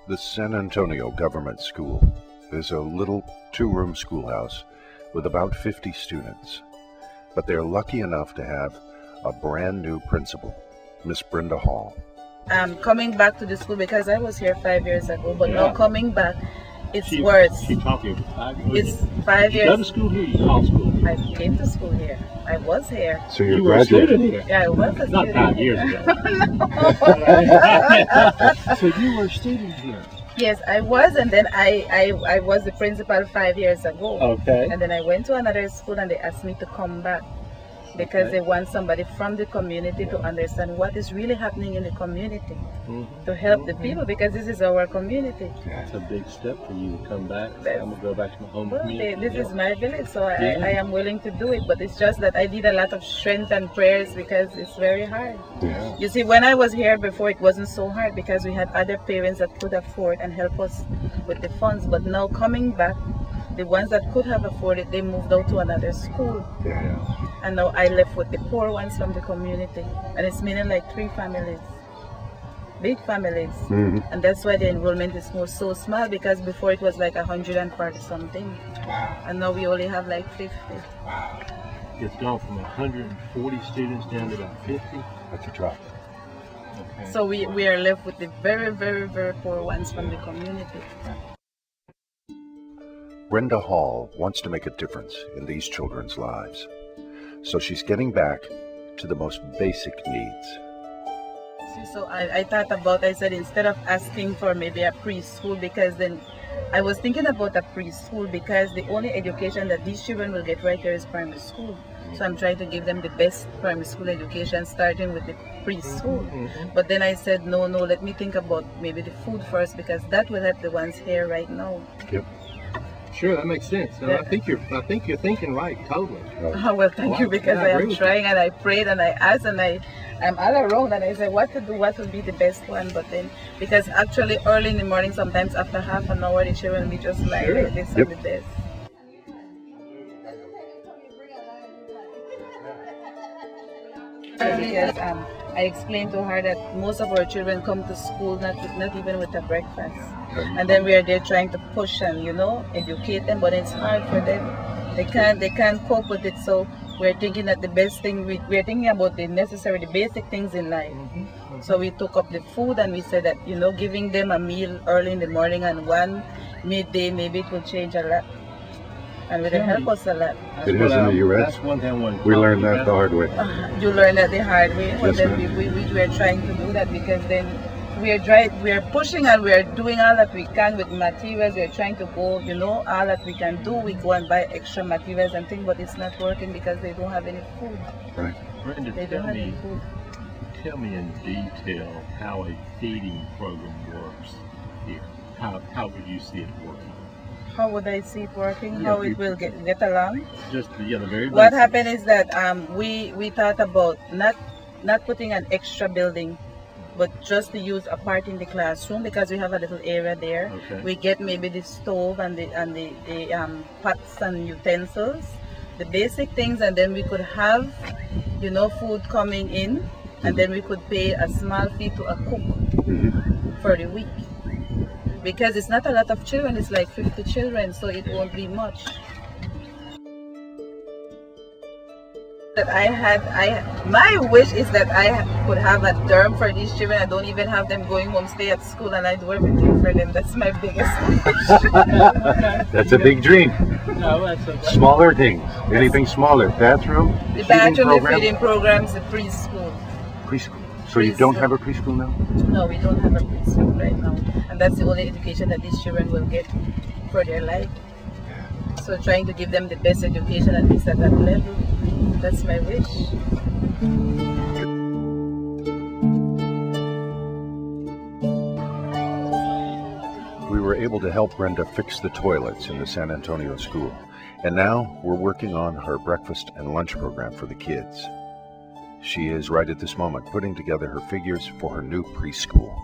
The San Antonio Government School is a little two-room schoolhouse with about 50 students, but they're lucky enough to have a brand new principal, Miss Brenda Hall. I'm coming back to the school because I was here 5 years ago, but now coming back, it's worse. She taught here for 5 years. It's 5 years. You go to school here, you call school. I came to school here. I was here. So You were a student here. Yeah, I was a Not student. 5 years ago. So you were a student here. Yes, I was, and then I was the principal 5 years ago. Okay. And then I went to another school and they asked me to come back because they want somebody from the community to understand what is really happening in the community, to help the people, because this is our community. It's a big step for you to come back. I'm going to go back to my home Well, community. this is my village, so I am willing to do it, but it's just that I need a lot of strength and prayers because it's very hard. Yeah. You see, when I was here before, it wasn't so hard because we had other parents that could afford and help us with the funds, but now coming back, the ones that could have afforded, they moved out to another school. Yeah. And now I left with the poor ones from the community, and it's meaning like 3 families, big families. And that's why the enrollment is so small, because before it was like 140 something, and now we only have like 50. It's gone from 140 students down to about 50. That's a drop. Okay. So we are left with the very, very, very poor ones from the community. Brenda Hall wants to make a difference in these children's lives, so she's getting back to the most basic needs. So I thought about, I said, instead of asking for maybe a preschool, because then I was thinking about a preschool because the only education that these children will get right here is primary school. So I'm trying to give them the best primary school education, starting with the preschool. But then I said, no, let me think about maybe the food first, because that will help the ones here right now. Yep. Sure, that makes sense. And I think you're thinking right, totally. Oh, well, thank you, because I am trying, and I prayed and I asked, and I'm all around, and I said what to do, what would be the best one. But then, because actually early in the morning, sometimes after half an hour, the children will be just like this on the desk. Because I explained to her that most of our children come to school not even with a breakfast, and then we are there trying to push and educate them, but it's hard for them. They can't cope with it. So we're thinking that the best thing we're thinking about the basic things in life. So we took up the food, and we said that giving them a meal early in the morning and one midday, maybe it will change a lot. And it will help us a lot. It is in the U.S. That's one thing We learned that the hard way. You learn that the hard way. But Yes, then we are trying to do that, because then we are pushing and we are doing all that we can with materials. We are trying to go, all that we can do. We go and buy extra materials and things, but it's not working because they don't have any food. Right. Brenda, They don't have any food. tell me in detail how a feeding program works here. How would you see it working? How would I see it working? Yeah, How it will get along? Just the very What basics. happened is that we thought about not putting an extra building, but just to use a part in the classroom, because we have a little area there. Okay. We get maybe the stove and the pots and utensils, the basic things, and then we could have food coming in, and then we could pay a small fee to a cook for the week. Because it's not a lot of children, it's like 50 children, so it won't be much. My wish is that I could have a dorm for these children. I don't even have them going home, stay at school, and I do everything for them. That's my biggest wish. That's a big dream. No, that's okay. Smaller things. Anything smaller. Bathroom? The feeding bathroom, the program? feeding programs, the preschool. Preschool. So you don't have a preschool now? No, we don't have a preschool right now. And that's the only education that these children will get for their life. So trying to give them the best education, at least at that level. That's my wish. We were able to help Brenda fix the toilets in the San Antonio school. And now we're working on her breakfast and lunch program for the kids. She is right at this moment putting together her figures for her new preschool.